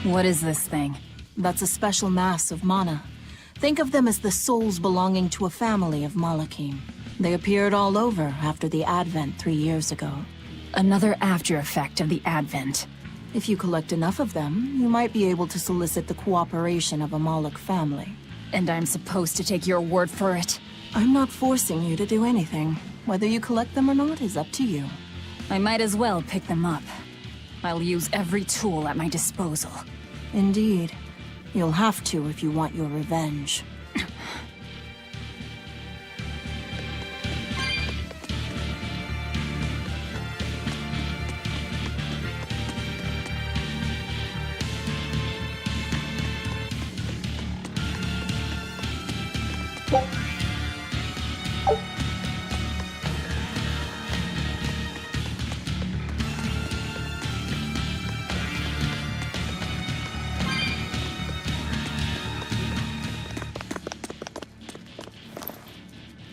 What is this thing? That's a special mass of mana. Think of them as the souls belonging to a family of Malachim. They appeared all over after the Advent 3 years ago. Another after effect of the Advent. If you collect enough of them, you might be able to solicit the cooperation of a Malach family. And I'm supposed to take your word for it? I'm not forcing you to do anything. Whether you collect them or not is up to you. I might as well pick them up. I'll use every tool at my disposal. Indeed. You'll have to if you want your revenge.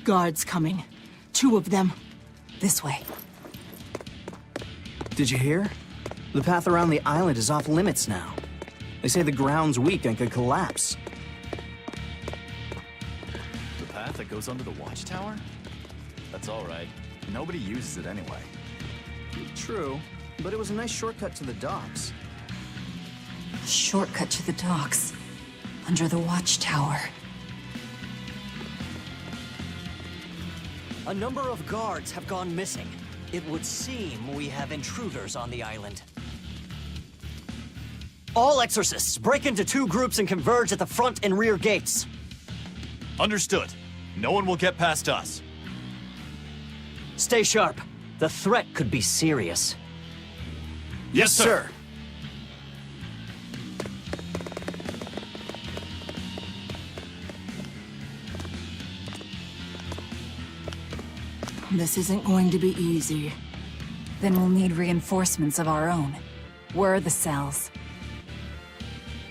Guards coming. 2 of them. This way. Did you hear? The path around the island is off limits now. They say the ground's weak and could collapse. The path that goes under the watchtower? That's all right. Nobody uses it anyway. True, but it was a nice shortcut to the docks. Shortcut to the docks. Under the watchtower. A number of guards have gone missing. It would seem we have intruders on the island. All exorcists, break into 2 groups and converge at the front and rear gates. Understood. No one will get past us. Stay sharp. The threat could be serious. Yes, sir. This isn't going to be easy. Then we'll need reinforcements of our own. Where are the cells?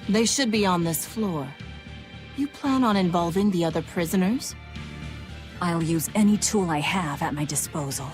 They should be on this floor. You plan on involving the other prisoners? I'll use any tool I have at my disposal.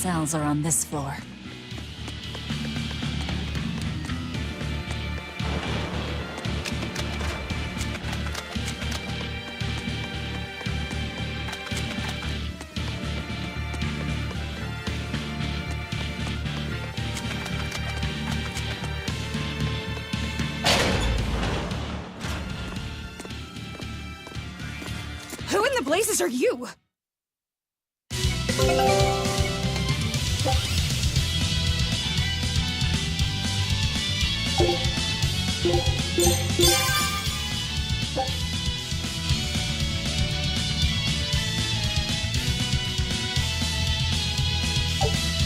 cells are on this floor. Who in the blazes are you?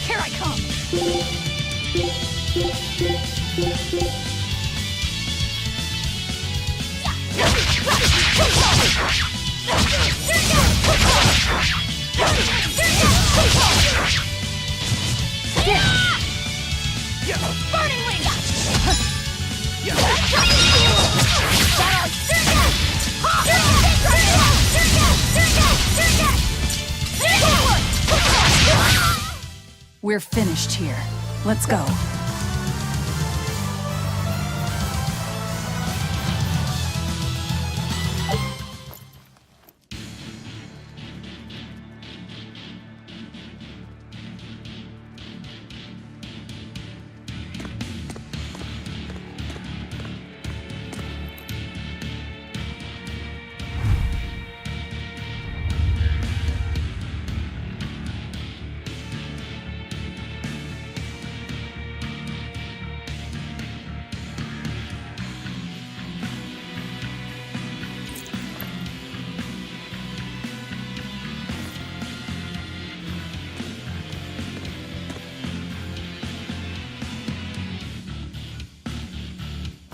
Here I come! Burning wing! We're finished here. Let's go.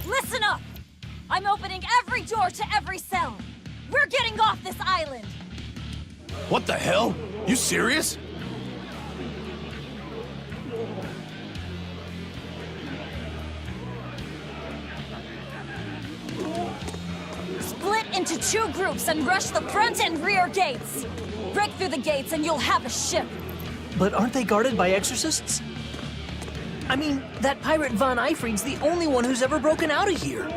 Listen up! I'm opening every door to every cell! We're getting off this island! What the hell? You serious? Split into 2 groups and rush the front and rear gates! Break through the gates and you'll have a ship! But aren't they guarded by exorcists? I mean, that pirate Von Eyfried's the only one who's ever broken out of here.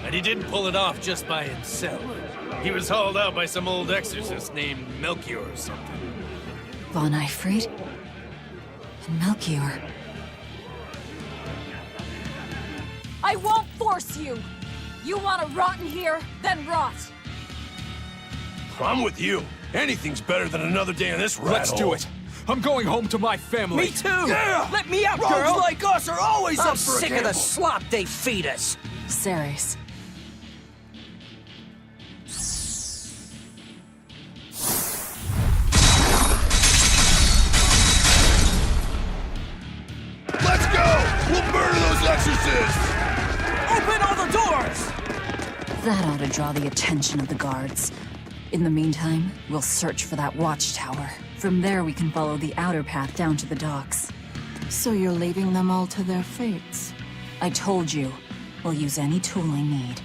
And he didn't pull it off just by himself. He was hauled out by some old exorcist named Melchior or something. Von Eyfried? And Melchior. I won't force you! You want to rot in here? Then rot! I'm with you. Anything's better than another day in this rat Let's do hole. it. I'm going home to my family. Me too! Yeah! Let me out, Rogues girl! like us are always I'm up for a sick of the gamble. slop they feed us. Ceres. Let's go! We'll murder those exorcists! Open all the doors! That ought to draw the attention of the guards. In the meantime, we'll search for that watchtower. From there, we can follow the outer path down to the docks. So you're leaving them all to their fates? I told you, we'll use any tool I need.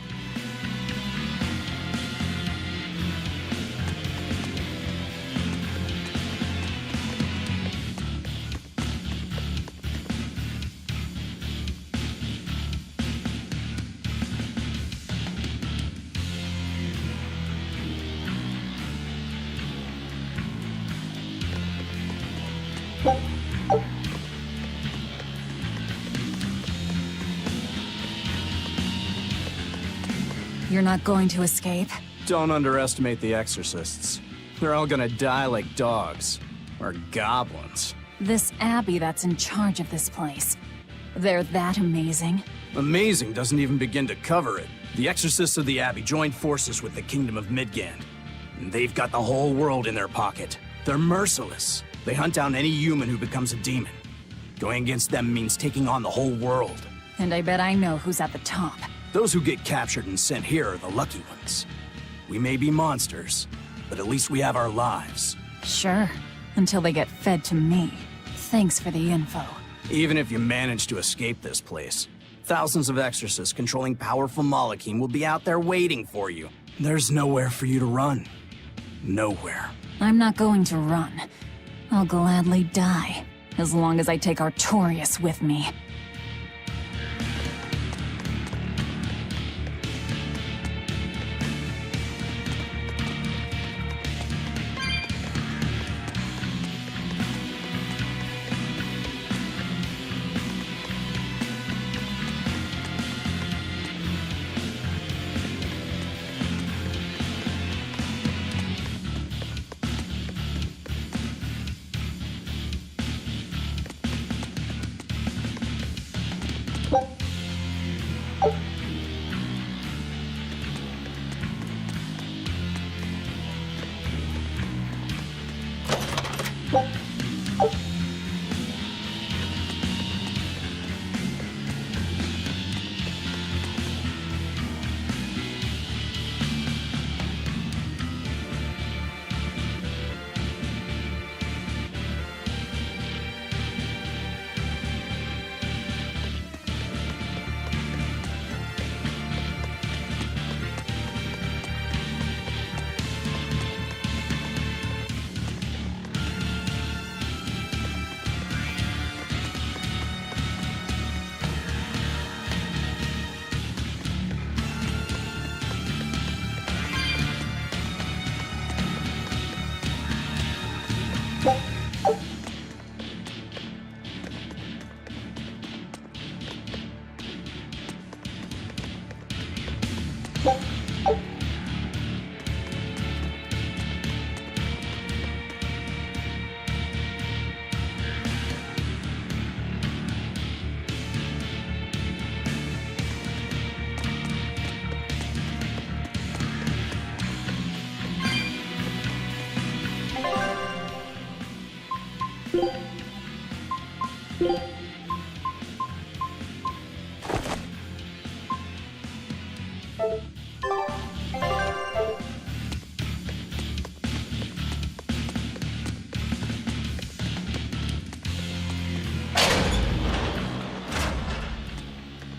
You're not going to escape? Don't underestimate the exorcists. They're all gonna die like dogs. Or goblins. This abbey that's in charge of this place. They're that amazing? Amazing doesn't even begin to cover it. The exorcists of the abbey joined forces with the kingdom of Midgand. And they've got the whole world in their pocket. They're merciless. They hunt down any human who becomes a demon. Going against them means taking on the whole world. And I bet I know who's at the top. Those who get captured and sent here are the lucky ones. We may be monsters, but at least we have our lives. Sure, until they get fed to me. Thanks for the info. Even if you manage to escape this place, thousands of exorcists controlling powerful Malachim will be out there waiting for you. There's nowhere for you to run. Nowhere. I'm not going to run. I'll gladly die. as long as I take Artorias with me.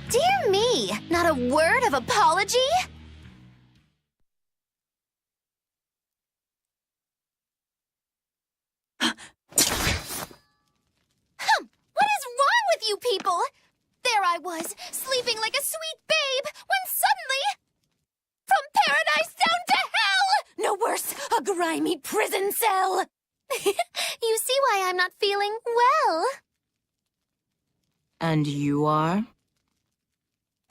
Dear me, not a word of apology? What is wrong with you people? There I was, sleeping like a sweet babe, when suddenly... From paradise down to hell! No worse, a grimy prison cell! You see why I'm not feeling well. And you are?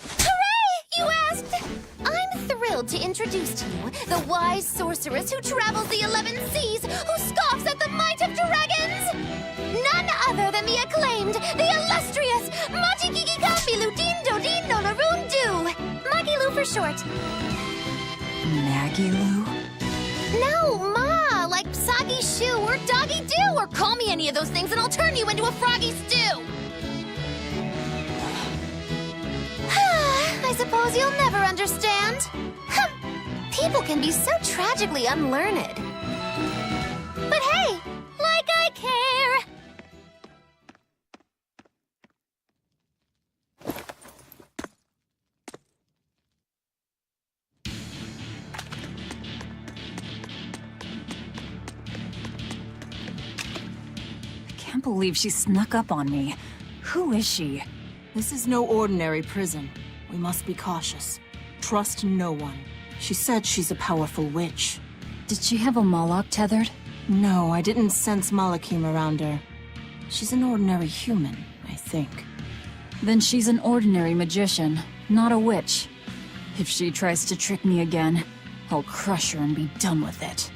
Hooray! You asked! I'm thrilled to introduce to you the wise sorceress who travels the 11 seas, who scoffs at the might of dragons! None other than the acclaimed, the illustrious Majikikikambilu Dindo Dindo Larundu! Magilu for short. Magilu? No, Ma, like Soggy Shoe or Doggy Doo, or call me any of those things and I'll turn you into a froggy stew! I suppose you'll never understand. People can be so tragically unlearned. But hey, like I care! I can't believe she snuck up on me. Who is she? This is no ordinary prison. We must be cautious. Trust no one. She said she's a powerful witch. Did she have a Moloch tethered? No, I didn't sense Malakim around her. She's an ordinary human, I think. Then she's an ordinary magician, not a witch. If she tries to trick me again, I'll crush her and be done with it.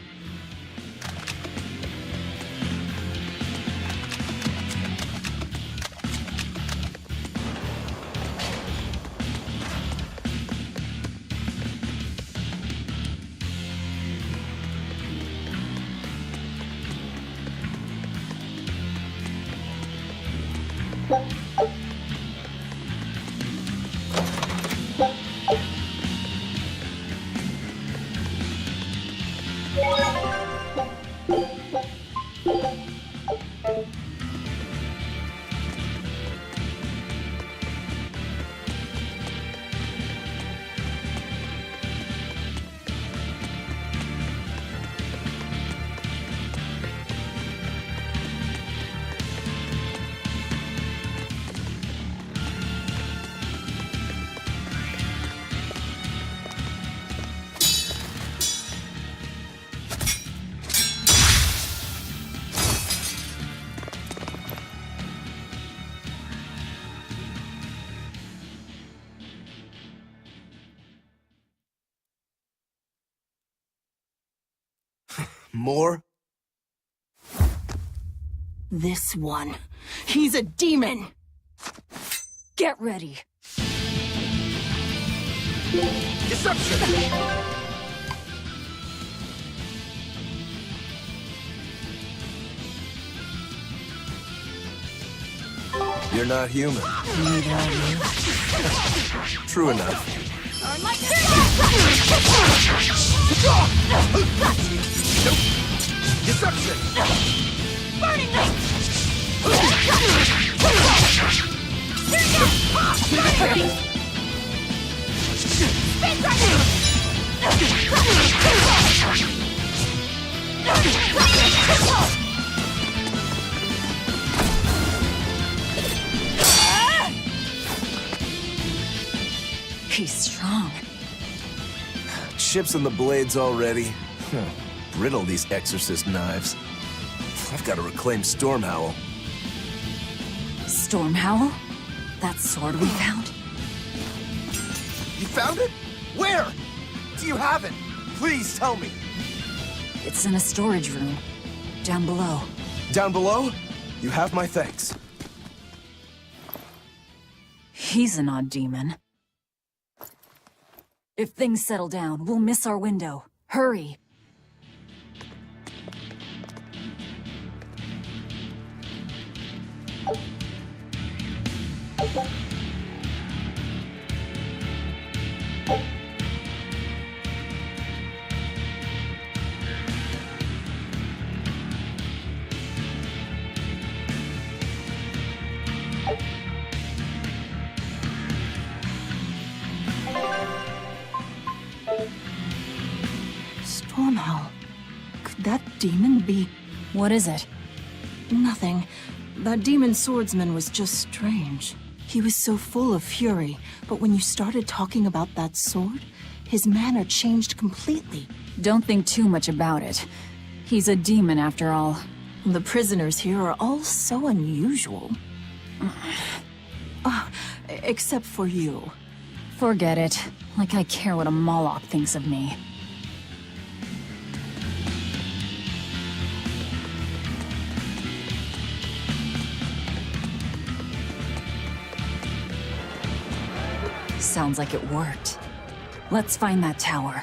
More? This one. He's a demon! Get ready. Deception! You're not human. Neither are you. True enough. Deception! Burning wing! He's strong. Chips in the blades already. Brittle, these exorcist knives. I've got to reclaim Stormhowl. Stormhowl? That sword we found? You found it? Where? Do you have it? Please tell me. It's in a storage room. Down below. Down below? You have my thanks. He's an odd demon. If things settle down, we'll miss our window. Hurry! Stormhowl. Could that demon be... What is it? Nothing. That demon swordsman was just strange. He was so full of fury, but when you started talking about that sword, his manner changed completely. Don't think too much about it. He's a demon after all. The prisoners here are all so unusual. Except for you. Forget it. Like I care what a Moloch thinks of me. Sounds like it worked. Let's find that tower.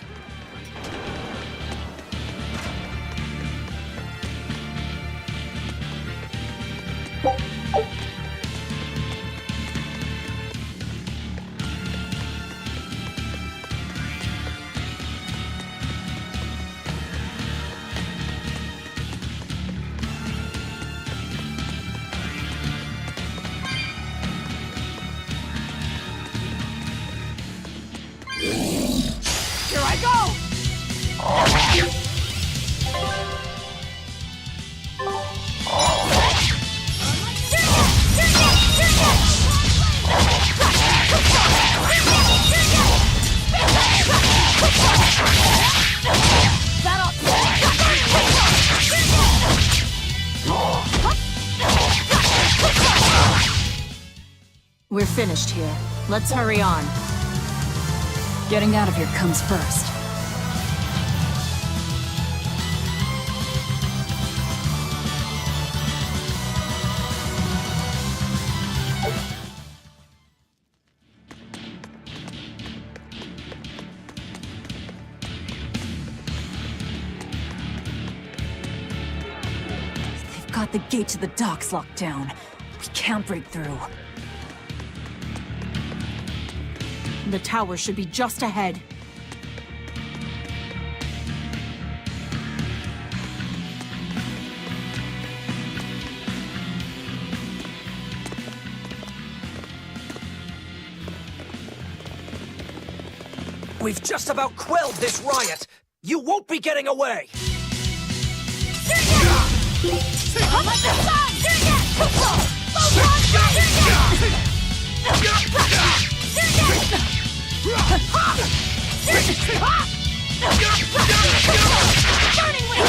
We're finished here. Let's hurry on. Getting out of here comes first. They've got the gate to the docks locked down. We can't break through. The tower should be just ahead. We've just about quelled this riot. You won't be getting away. Burning wing!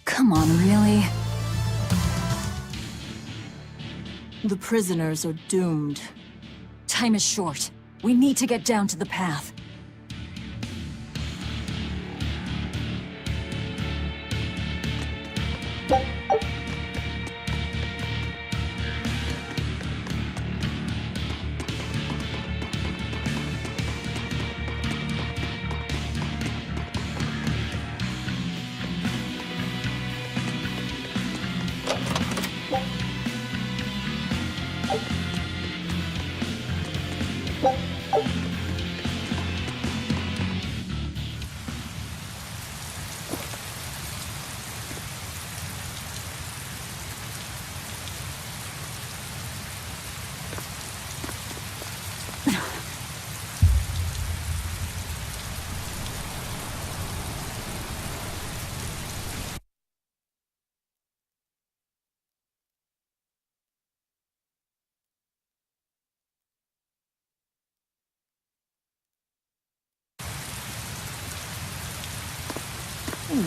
Come on, really? The prisoners are doomed. Time is short. We need to get down to the path.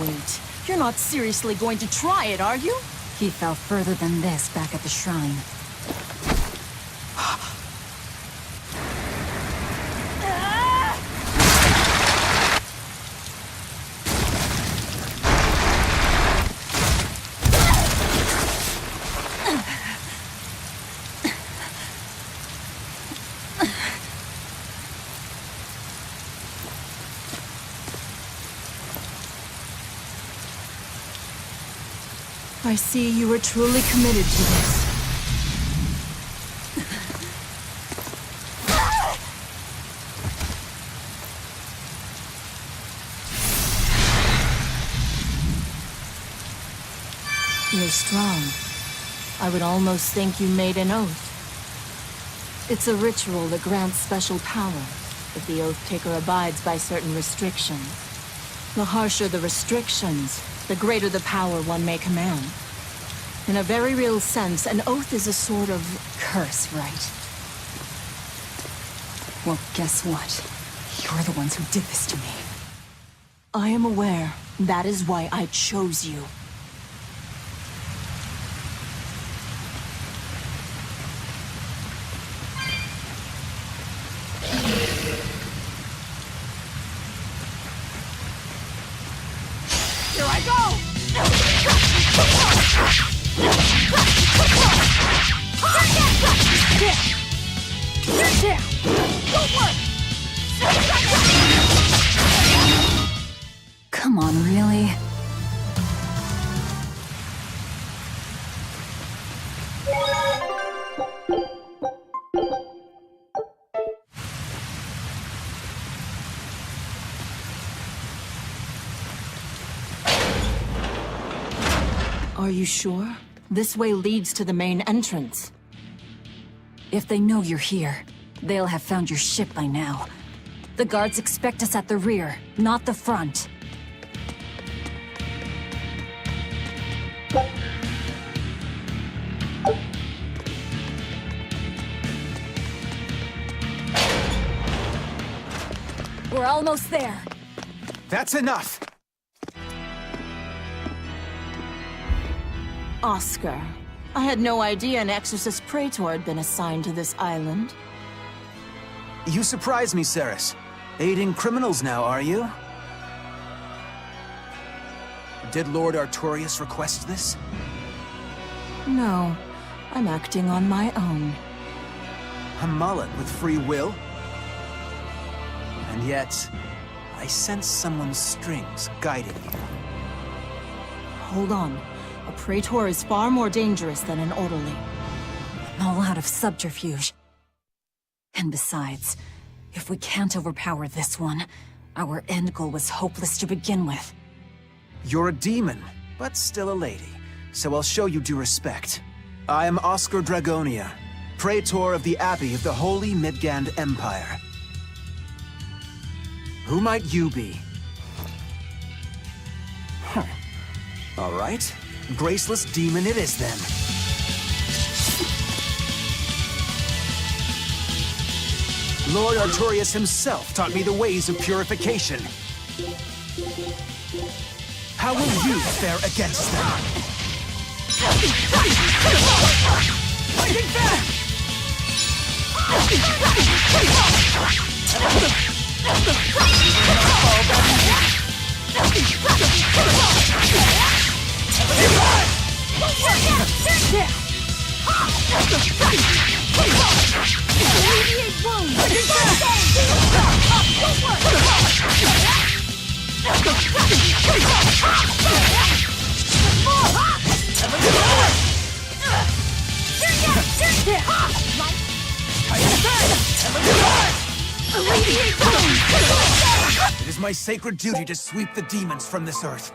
Wait, you're not seriously going to try it, are you? He fell further than this back at the shrine. I see you are truly committed to this. You're strong. I would almost think you made an oath. It's a ritual that grants special power if the oath taker abides by certain restrictions. The harsher the restrictions, the greater the power one may command. In a very real sense, an oath is a sort of Curse, right? Well, guess what? You're the ones who did this to me. I am aware. That is why I chose you. Here I go! Come on, really? Are you sure? This way leads to the main entrance. If they know you're here, they'll have found your ship by now. The guards expect us at the rear, not the front. We're almost there. That's enough! Oscar, I had no idea an Exorcist Praetor had been assigned to this island. You surprise me, Ceres. Aiding criminals now, are you? Did Lord Artorius request this? No, I'm acting on my own. A mullet with free will? And yet, I sense someone's strings guiding you. Hold on. A Praetor is far more dangerous than an orderly. I'm all out of subterfuge. And besides, if we can't overpower this one, our end goal was hopeless to begin with. You're a demon, but still a lady, so I'll show you due respect. I am Oscar Dragonia, Praetor of the Abbey of the Holy Midgand Empire. Who might you be? Huh. All right. Graceless demon it is, then. Lord Artorias himself taught me the ways of purification. How will you fare against them? Fighting back! Alleviate wounds! It is my sacred duty to sweep the demons from this earth.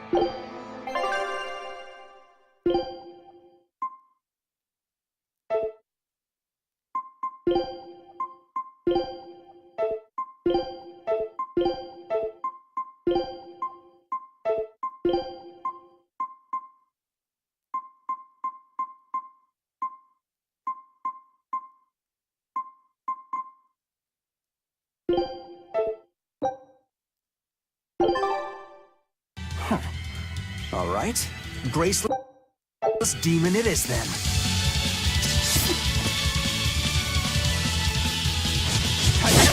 All right. Graceless demon it is then.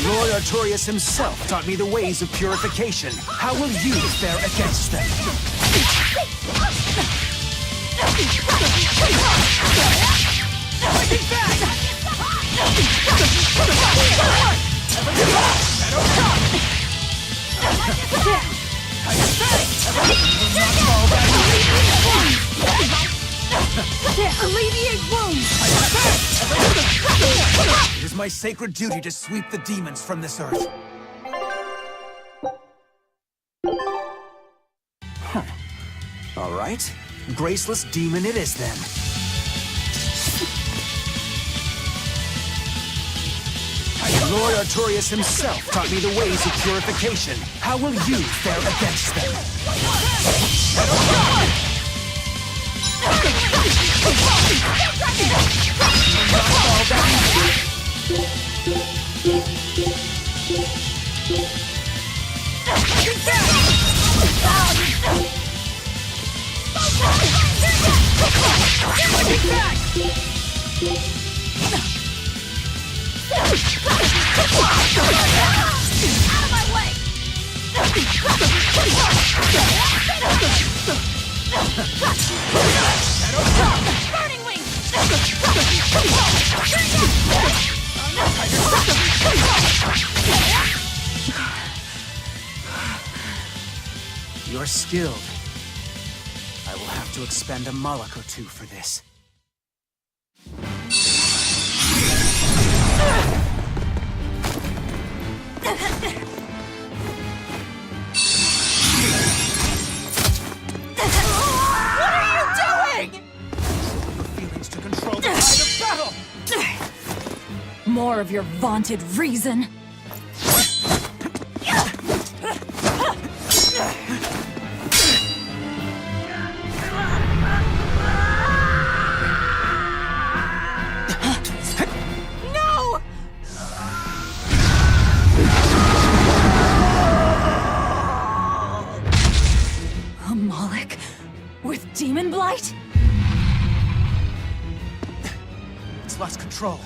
Lord Artorias himself taught me the ways of purification. How will you fare against them? Fighting back! Alleviate wounds! It is my sacred duty to sweep the demons from this earth. All right. Graceless demon it is then. Lord Artorias himself taught me the ways of purification. How will you fare against them? Out of my way! Burning wings! You're skilled. I will have to expend a Moloch or two for this. What are you doing? Your feelings to control the tide of battle! More of your vaunted reason. No! A Moloch with demon blight? It's lost control.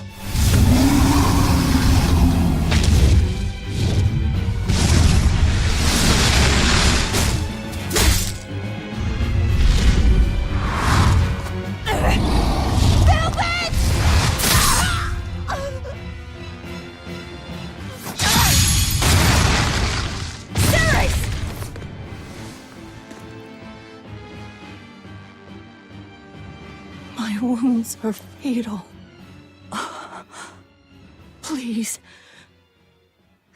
My wounds are fatal. Please,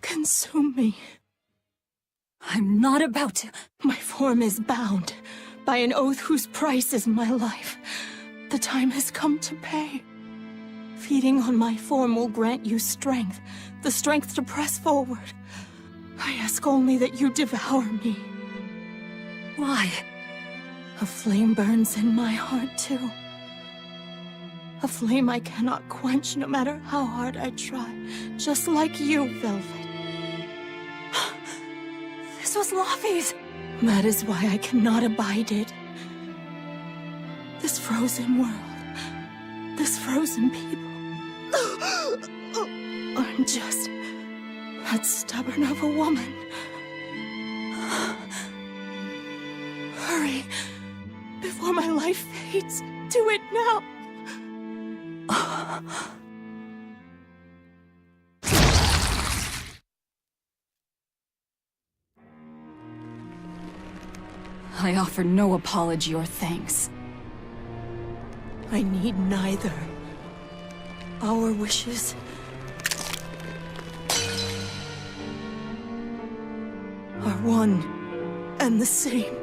consume me. I'm not about to. My form is bound by an oath whose price is my life. The time has come to pay. Feeding on my form will grant you strength, the strength to press forward. I ask only that you devour me. Why? A flame burns in my heart, too. A flame I cannot quench no matter how hard I try. Just like you, Velvet. This was Laufey's. That is why I cannot abide it. This frozen world. This frozen people. I'm just that stubborn of a woman. Hurry, before my life fades. Do it now. I offer no apology or thanks. I need neither. Our wishes are one and the same.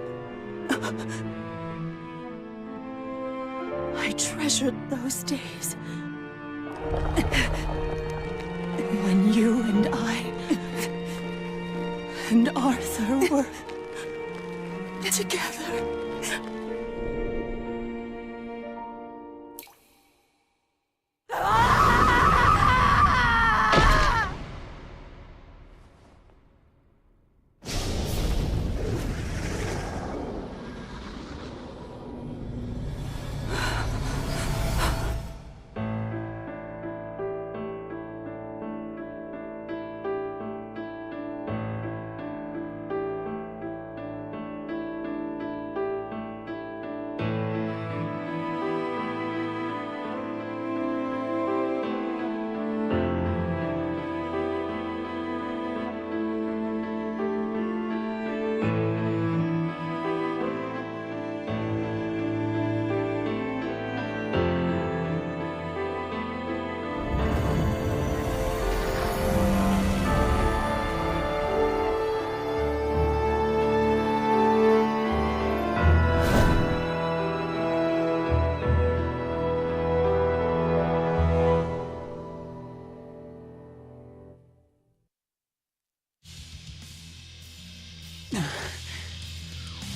I treasured those days when you and I and Arthur were together.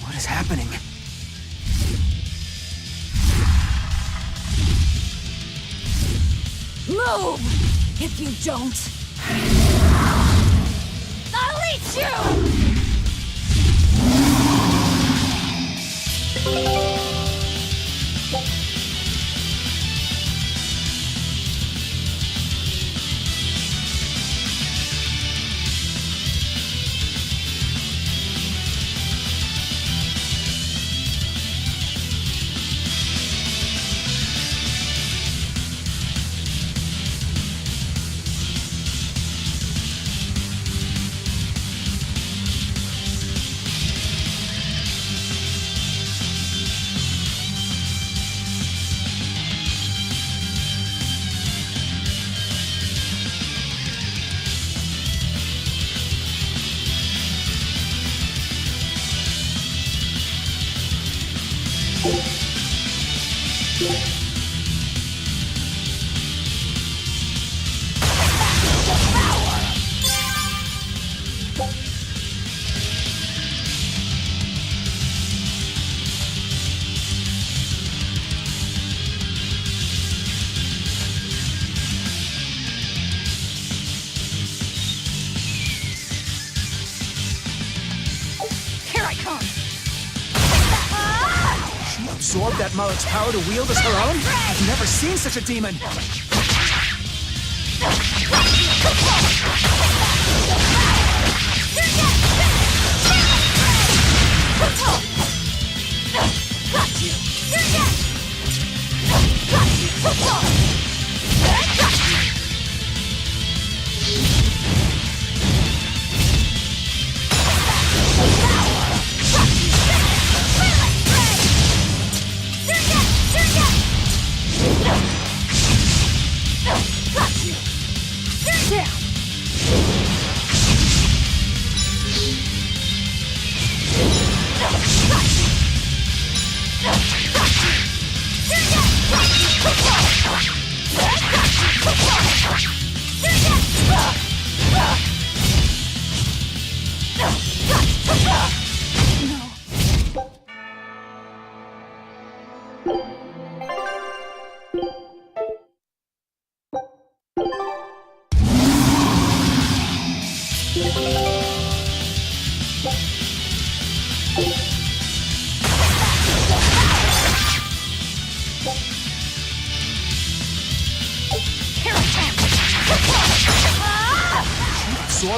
What is happening? Move! If you don't, I'll eat you! Absorb that Malak's power to wield as her own? I've never seen such a demon! Absorb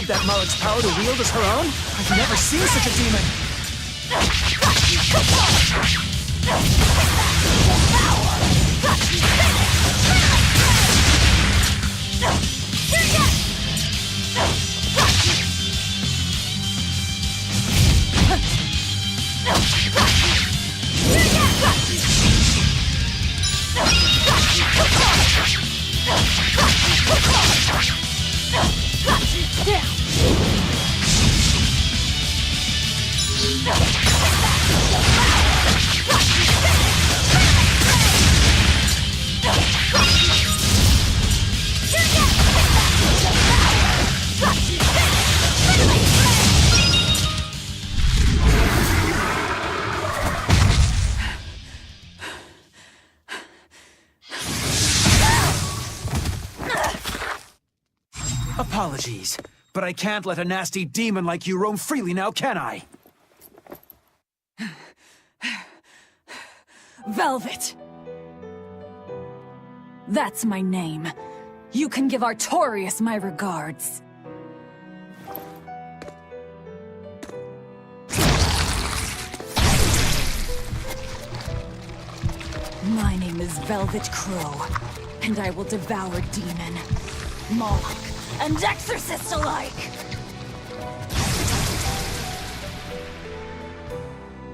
that Malak's power to wield as her own? I've never seen such a demon! Apologies, but I can't let a nasty demon like you roam freely now, can I? Velvet! That's my name. You can give Artorias my regards. My name is Velvet Crow, and I will devour demon, Moloch, and exorcist alike!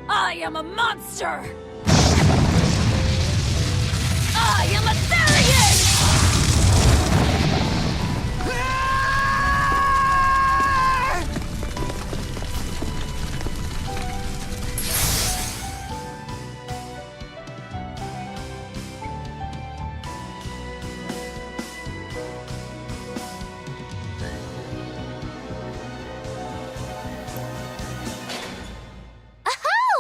I am a monster! I am a Therian!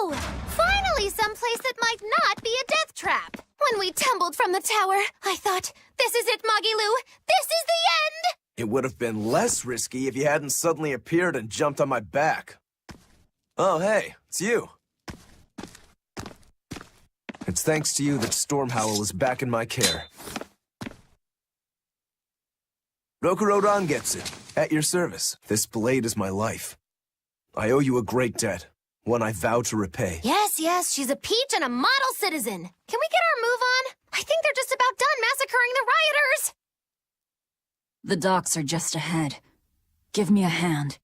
Oh! Finally someplace that might not be a death trap! When we tumbled from the tower, I thought, this is it, Magilu! This is the end! It would have been less risky if you hadn't suddenly appeared and jumped on my back. Oh, hey, it's you. It's thanks to you that Stormhowl is back in my care. Rokurodan gets it. At your service. This blade is my life. I owe you a great debt. One I vow to repay. Yes, she's a peach and a model citizen. Can we get our move on? I think they're just about done massacring the rioters! The docks are just ahead. Give me a hand.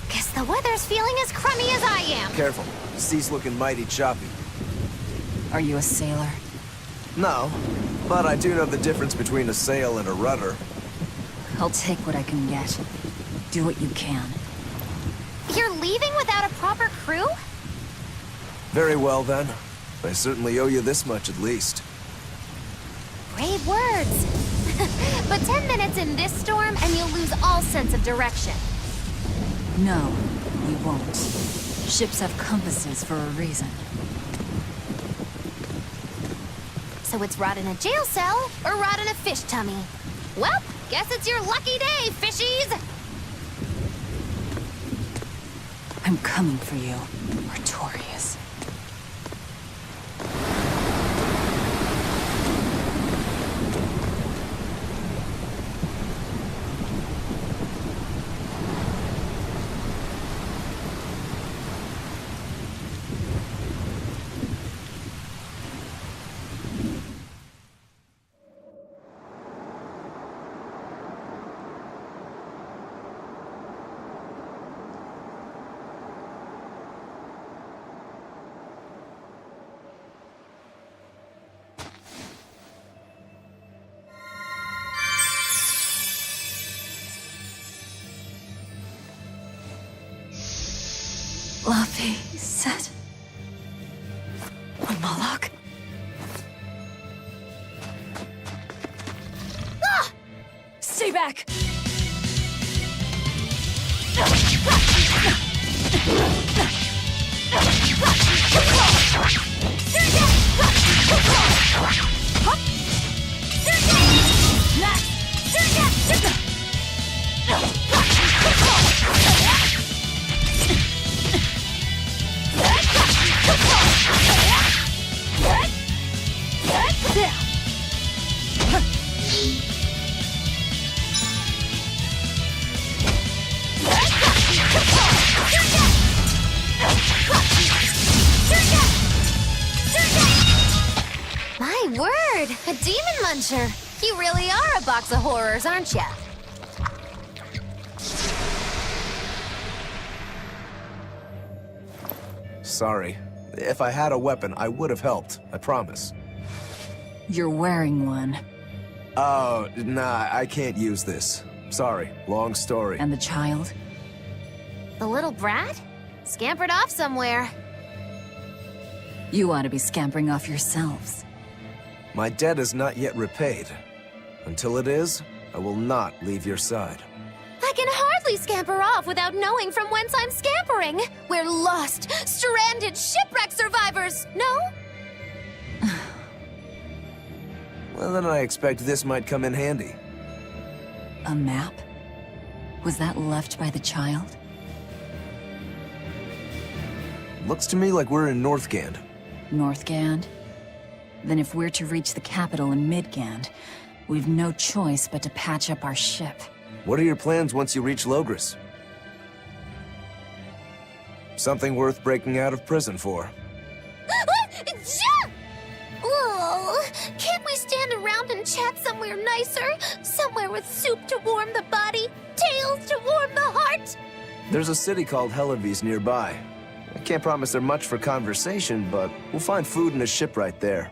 Guess the weather's feeling as crummy as I am. Careful. The sea's looking mighty choppy. Are you a sailor? No, but I do know the difference between a sail and a rudder. I'll take what I can get. Do what you can. You're leaving without a proper crew? Very well, then. I certainly owe you this much at least. Brave words. But 10 minutes in this storm and you'll lose all sense of direction. No, we won't. Ships have compasses for a reason. So it's rot in a jail cell or rot in a fish tummy? Well, guess it's your lucky day, fishies! I'm coming for you, Artorias. back! My word, a demon muncher. You really are a box of horrors, aren't ya? Sorry. If I had a weapon, I would have helped. I promise. You're wearing one. Oh, nah, I can't use this. Sorry, long story. And the child? The little brat? Scampered off somewhere. You ought to be scampering off yourselves. My debt is not yet repaid. Until it is, I will not leave your side. I can hardly scamper off without knowing from whence I'm scampering. We're lost, stranded shipwreck survivors, no? Well, then I expect this might come in handy. A map? Was that left by the child? Looks to me like we're in Northgand. Northgand? Then if we're to reach the capital in Midgand, we've no choice but to patch up our ship. What are your plans once you reach Logris? Something worth breaking out of prison for. Oh, can't we stand around and chat somewhere nicer? Somewhere with soup to warm the body, tales to warm the heart? There's a city called Helavis nearby. I can't promise there much for conversation, but we'll find food and a ship right there.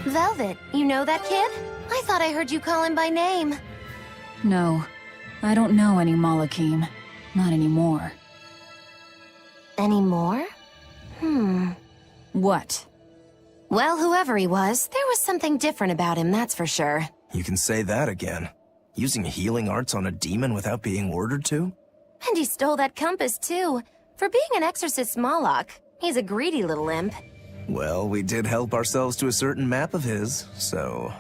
Velvet, you know that kid? I thought I heard you call him by name. No, I don't know any Malakim. Not anymore. Anymore? What? Well, whoever he was, there was something different about him, that's for sure. You can say that again. Using healing arts on a demon without being ordered to? And he stole that compass, too. For being an exorcist Moloch, he's a greedy little imp. Well, we did help ourselves to a certain map of his, so...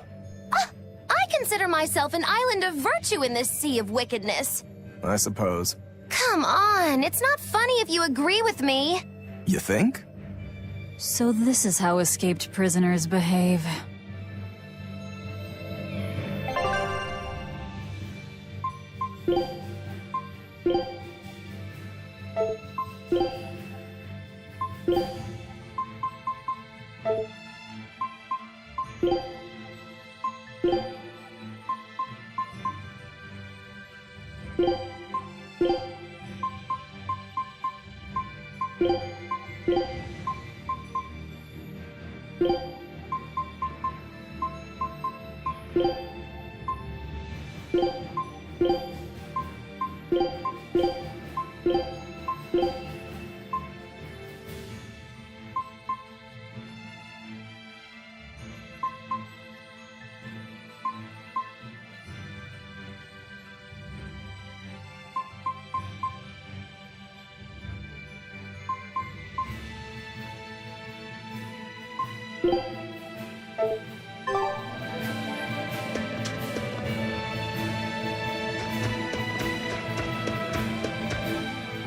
I consider myself an island of virtue in this sea of wickedness. I suppose. Come on, it's not funny if you agree with me. You think? So this is how escaped prisoners behave.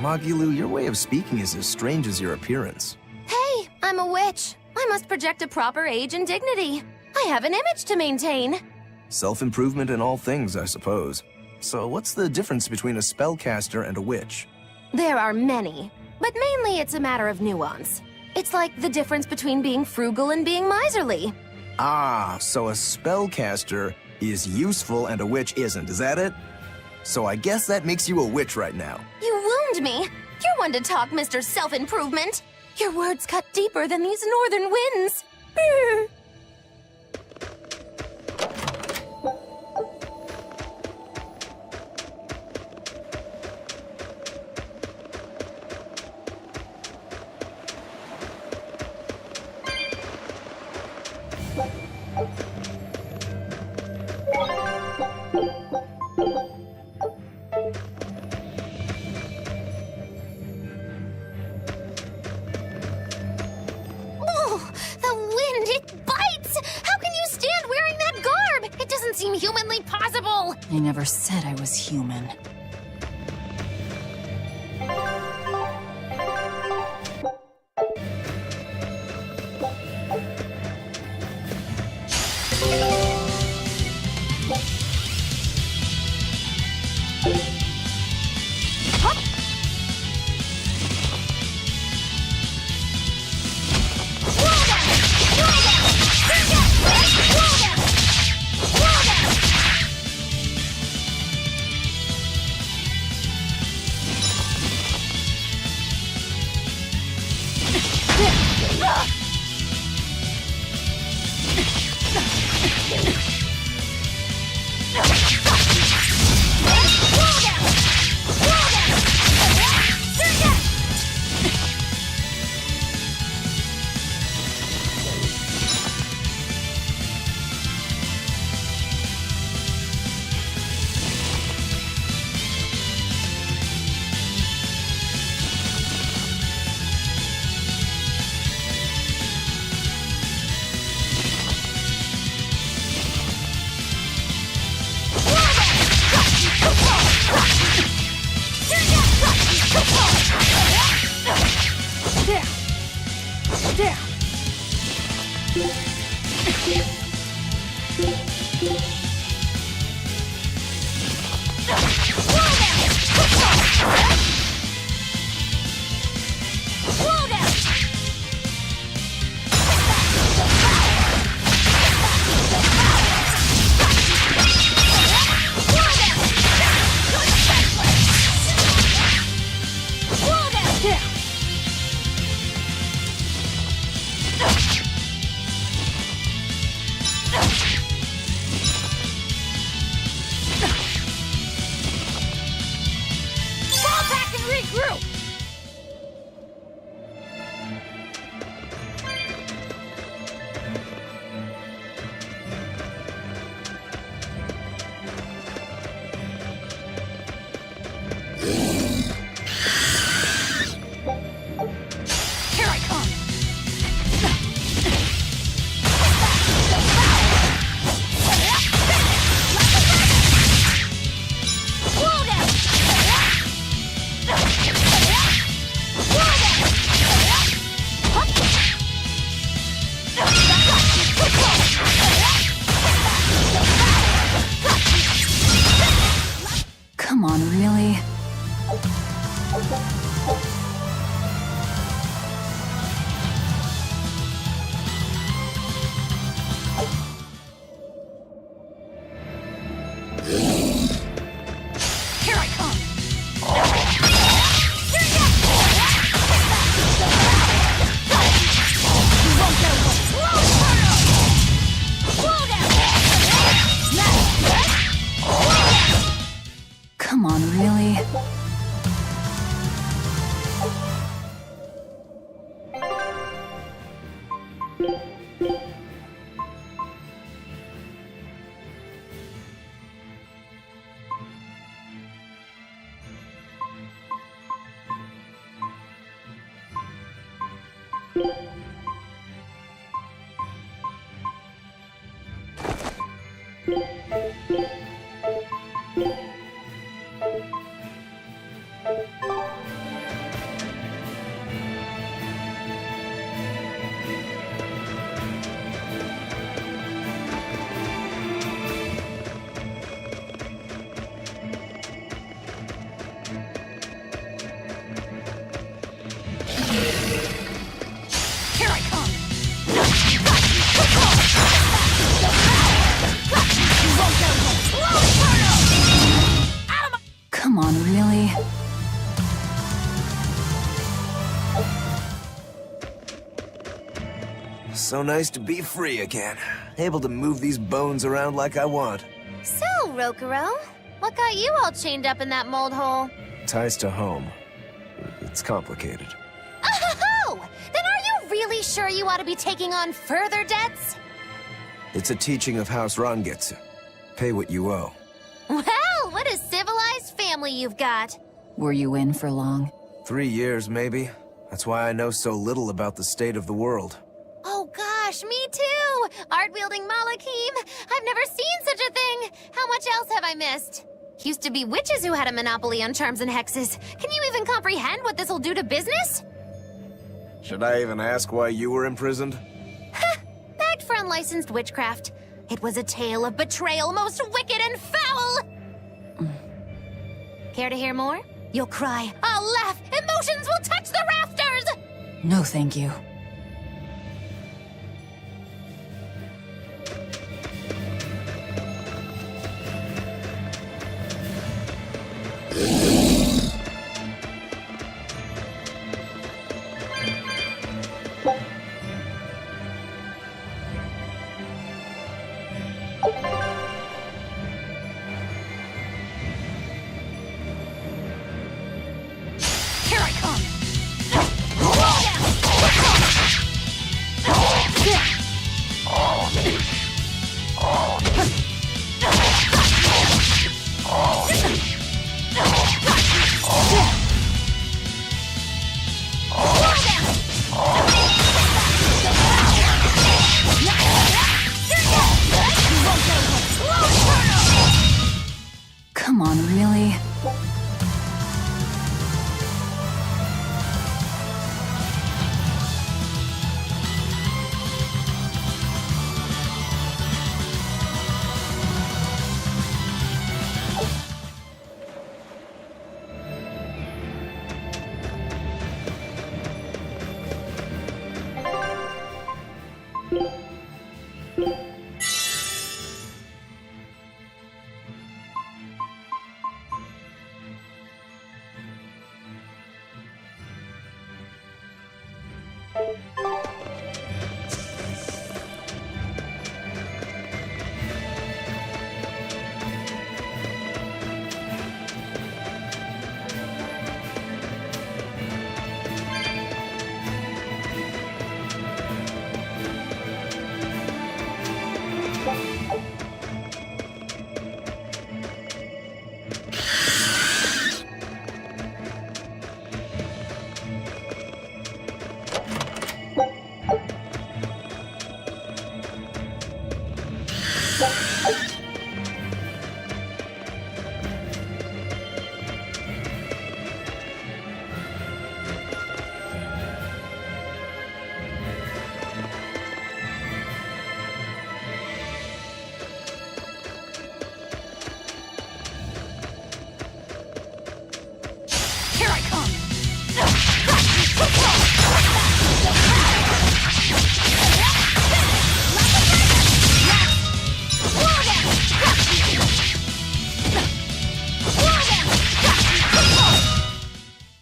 Magilu, your way of speaking is as strange as your appearance. Hey, I'm a witch. I must project a proper age and dignity. I have an image to maintain. Self-improvement in all things, I suppose. So what's the difference between a spellcaster and a witch? There are many, but mainly it's a matter of nuance. It's like the difference between being frugal and being miserly. Ah, so a spellcaster is useful and a witch isn't, is that it? So I guess that makes you a witch right now. You wound me. You're one to talk, Mr. Self-Improvement. Your words cut deeper than these northern winds. Oh, the wind, it bites! How can you stand wearing that garb? It doesn't seem humanly possible! I never said I was human. Come on, really? Here I come! Come on, really? Here I come! You won't get away! So nice to be free again. Able to move these bones around like I want. So, Rokuro, what got you all chained up in that mold hole? Ties to home. It's complicated. Oh! Then are you really sure you ought to be taking on further debts? It's a teaching of House Rangetsu. Pay what you owe. Well, what a civilized family you've got. Were you in for long? 3 years, maybe. That's why I know so little about the state of the world. Oh gosh, me too! Art-wielding Malakim! I've never seen such a thing! How much else have I missed? Used to be witches who had a monopoly on charms and hexes. Can you even comprehend what this'll do to business? Should I even ask why you were imprisoned? Bagged for unlicensed witchcraft. It was a tale of betrayal most wicked and foul! Care to hear more? You'll cry, I'll laugh, emotions will touch the rafters! No, thank you. Here I come! Come on, really?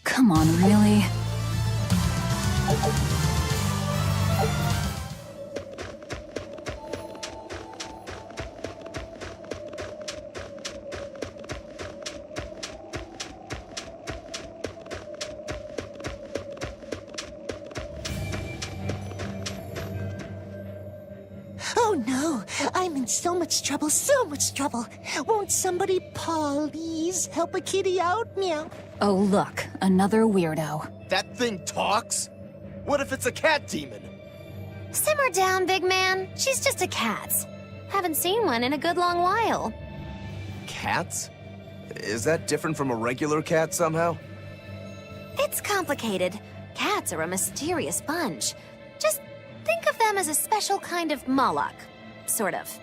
Come on, really? Oh no, I'm in so much trouble, so much trouble. Won't somebody please help a kitty out? Meow. Oh, look, another weirdo. That thing talks? What if it's a cat demon? Simmer down, big man. She's just a cat. Haven't seen one in a good long while. Cats? Is that different from a regular cat somehow? It's complicated. Cats are a mysterious bunch. Just think of them as a special kind of Moloch. Sort of.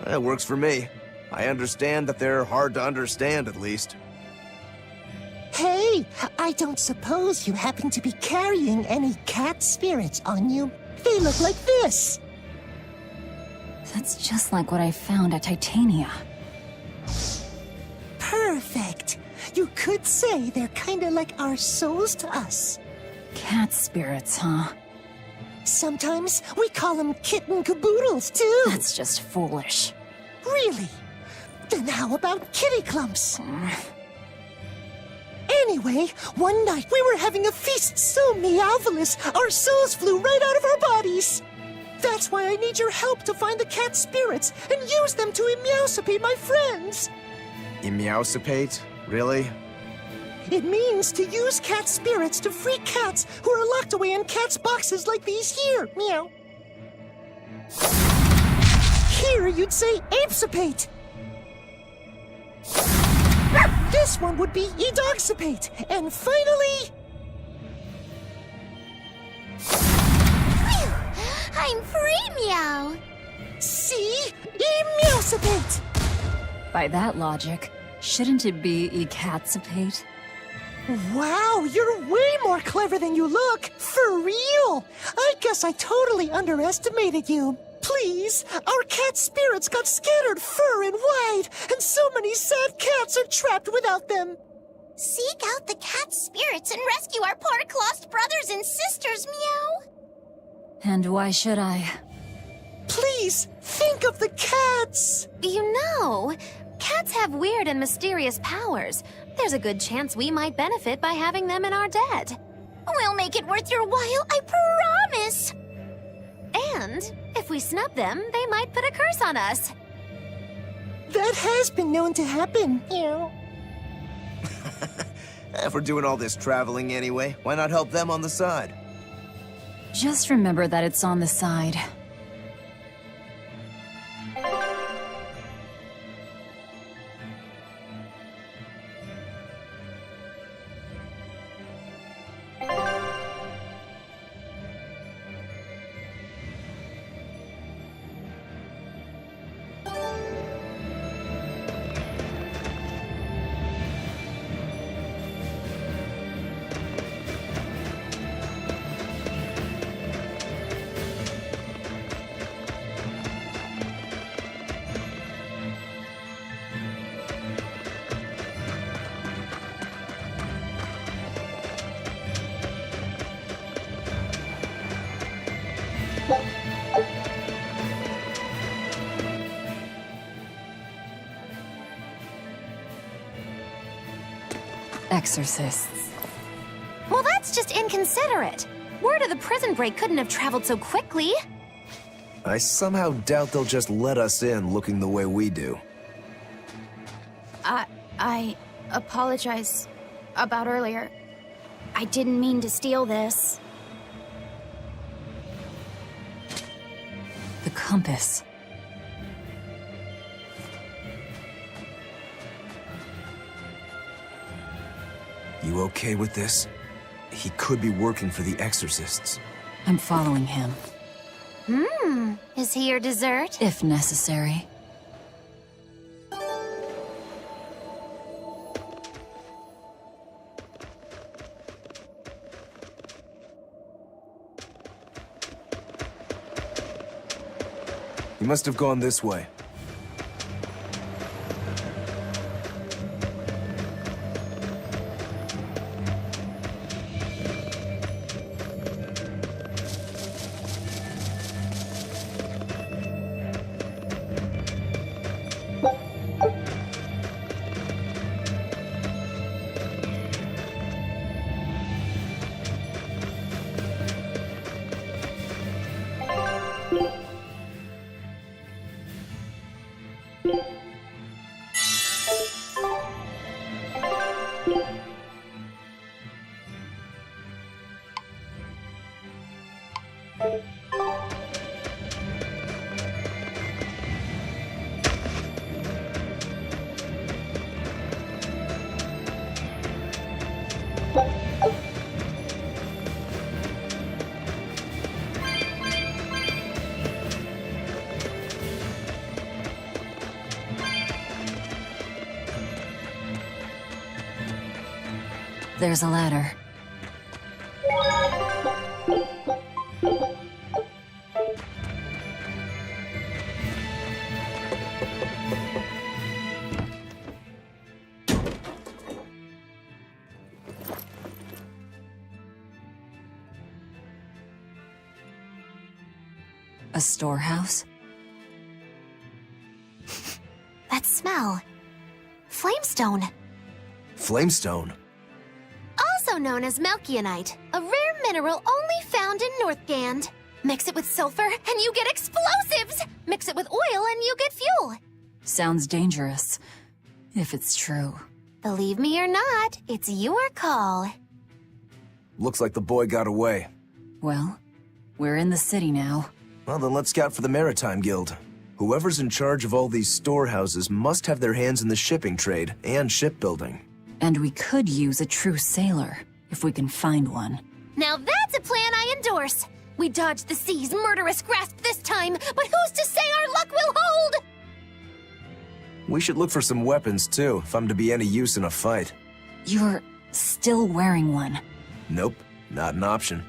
That works for me. I understand that they're hard to understand, at least. Hey, I don't suppose you happen to be carrying any cat spirits on you? They look like this. That's just like what I found at Titania. Perfect. You could say they're kinda like our souls to us. Cat spirits, huh? Sometimes we call them kitten caboodles, too. That's just foolish. Really? Then how about kitty clumps? Anyway, one night we were having a feast so meowvelous, our souls flew right out of our bodies. That's why I need your help to find the cat spirits and use them to emeowsipate my friends. Emeowsipate? Really? It means to use cat spirits to free cats who are locked away in cats' boxes like these here. Meow. Here you'd say apesipate. This one would be edogsipate. And finally... Phew! I'm free, Meow! See? Emeowsipate! By that logic, shouldn't it be ecatsipate? Wow, you're way more clever than you look! For real! I guess I totally underestimated you. Please, our cat spirits got scattered far and wide, and so many sad cats are trapped without them. Seek out the cat spirits and rescue our poor lost brothers and sisters, Meow! And why should I? Please, think of the cats! You know, cats have weird and mysterious powers. There's a good chance we might benefit by having them in our debt. We'll make it worth your while, I promise! And if we snub them, they might put a curse on us. That has been known to happen. Meow. If we're doing all this traveling anyway, why not help them on the side? Just remember that it's on the side. Exorcists. Well, that's just inconsiderate. Word of the prison break couldn't have traveled so quickly. I somehow doubt they'll just let us in looking the way we do. I apologize about earlier. I didn't mean to steal this. The compass. You okay with this? He could be working for the exorcists. I'm following him. Is he your dessert? If necessary. He must have gone this way. There's a ladder. A storehouse? That smell. Flamestone. Flamestone? Also known as Melkionite, a rare mineral only found in Northgand. Mix it with sulfur and you get explosives! Mix it with oil and you get fuel. Sounds dangerous. If it's true. Believe me or not, it's your call. Looks like the boy got away. Well, we're in the city now. Well, then let's scout for the Maritime Guild. Whoever's in charge of all these storehouses must have their hands in the shipping trade and shipbuilding. And we could use a true sailor, if we can find one. Now that's a plan I endorse. We dodged the sea's murderous grasp this time, but who's to say our luck will hold? We should look for some weapons, too, if I'm to be any use in a fight. You're still wearing one. Nope, not an option.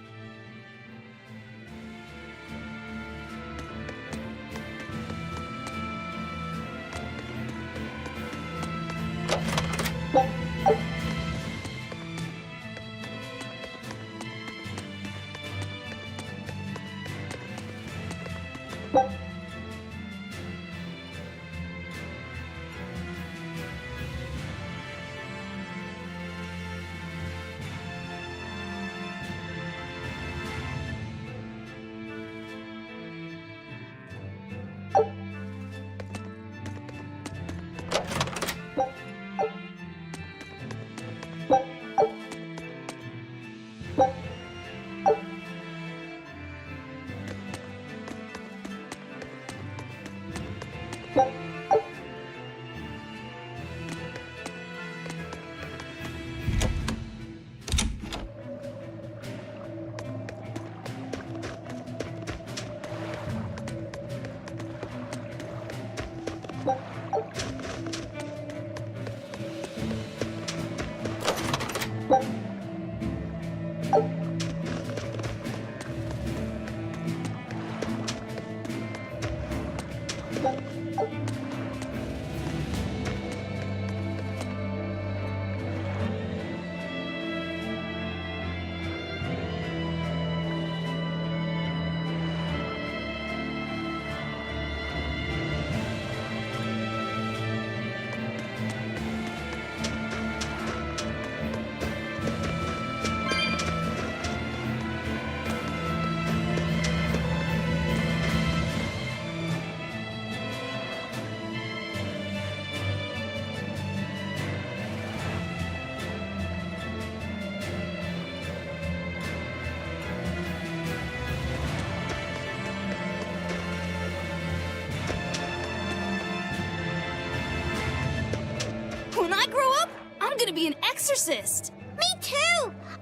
When I grow up, I'm gonna be an exorcist. Me too!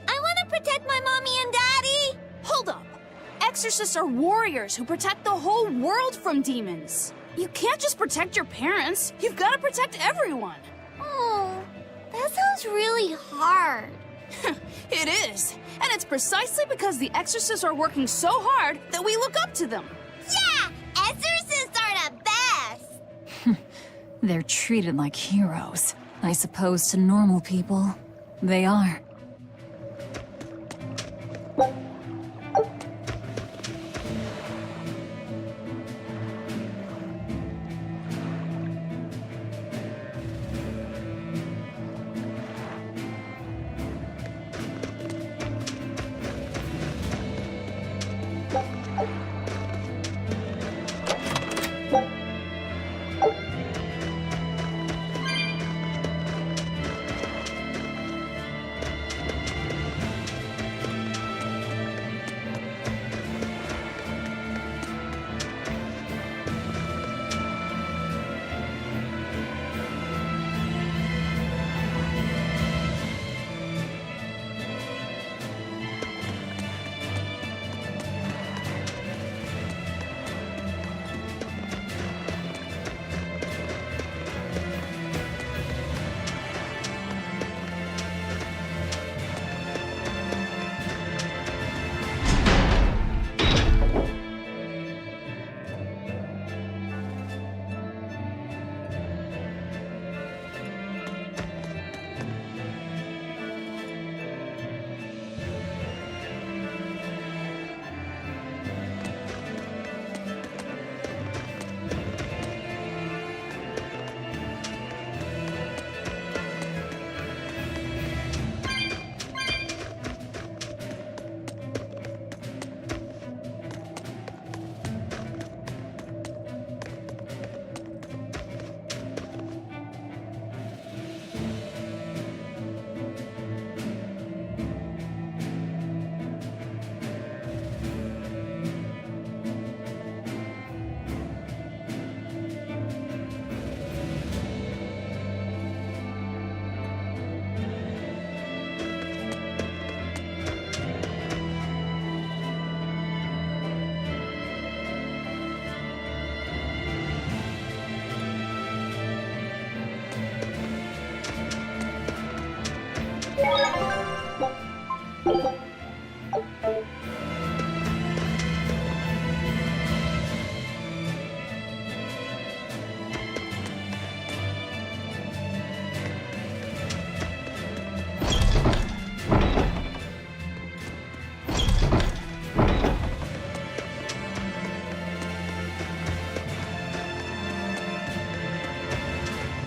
I want to protect my mommy and daddy! Hold up. Exorcists are warriors who protect the whole world from demons. You can't just protect your parents. You've got to protect everyone. Oh, that sounds really hard. It is. And it's precisely because the exorcists are working so hard that we look up to them. Yeah! Exorcists are the best! They're treated like heroes. I suppose to normal people, they are.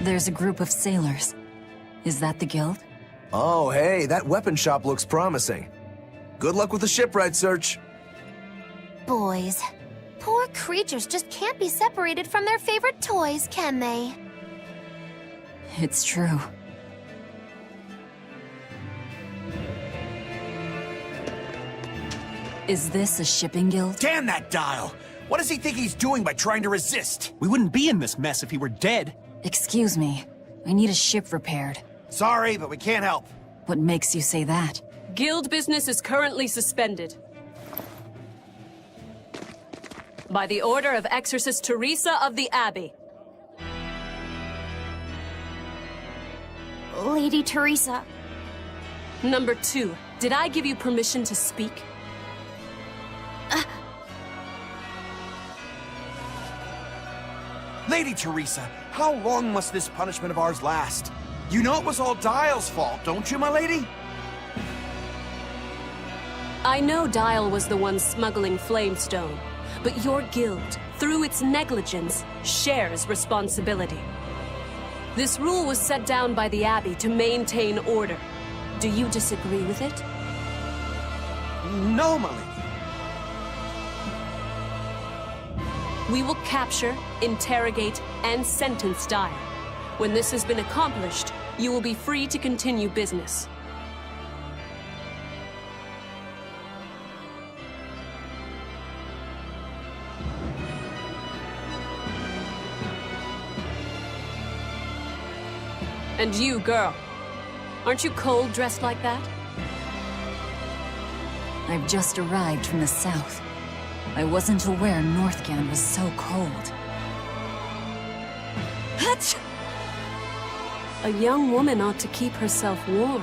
There's a group of sailors. Is that the guild? Oh, hey, that weapon shop looks promising. Good luck with the shipwright search. Boys. Poor creatures just can't be separated from their favorite toys, can they? It's true. Is this a shipping guild? Damn that dial! What does he think he's doing by trying to resist? We wouldn't be in this mess if he were dead. Excuse me. I need a ship repaired. Sorry, but we can't help. What makes you say that? Guild business is currently suspended. By the order of Exorcist Teresa of the Abbey. Lady Teresa. Number 2, did I give you permission to speak? Lady Teresa, how long must this punishment of ours last? You know it was all Dial's fault, don't you, my lady? I know Dial was the one smuggling Flamestone, but your guild, through its negligence, shares responsibility. This rule was set down by the Abbey to maintain order. Do you disagree with it? No, my lady. We will capture, interrogate, and sentence Dial. When this has been accomplished, you will be free to continue business. And you, girl, aren't you cold dressed like that? I've just arrived from the south. I wasn't aware Northgand was so cold. Hutch! A young woman ought to keep herself warm.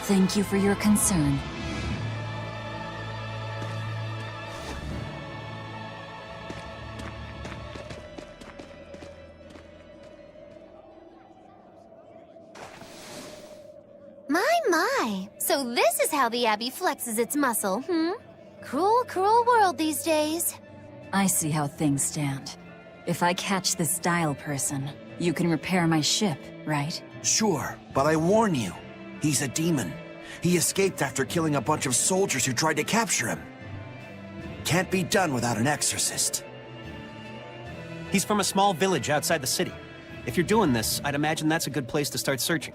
Thank you for your concern. My. So this is how the Abbey flexes its muscle, Cruel, cruel world these days. I see how things stand. If I catch this Dial person, you can repair my ship, right? Sure, but I warn you, he's a demon. He escaped after killing a bunch of soldiers who tried to capture him. Can't be done without an exorcist. He's from a small village outside the city. If you're doing this, I'd imagine that's a good place to start searching.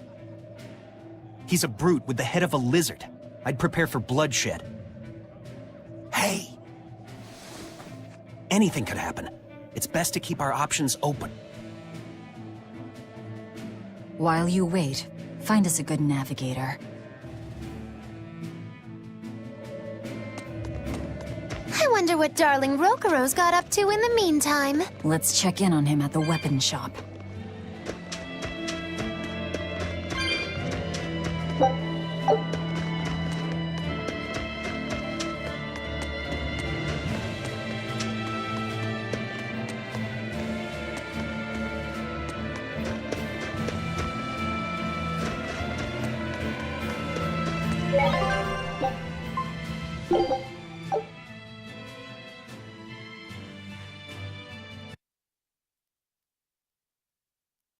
He's a brute with the head of a lizard. I'd prepare for bloodshed. Hey! Anything could happen. It's best to keep our options open. While you wait, find us a good navigator. I wonder what darling Rokuro's got up to in the meantime. Let's check in on him at the weapon shop. Thank you.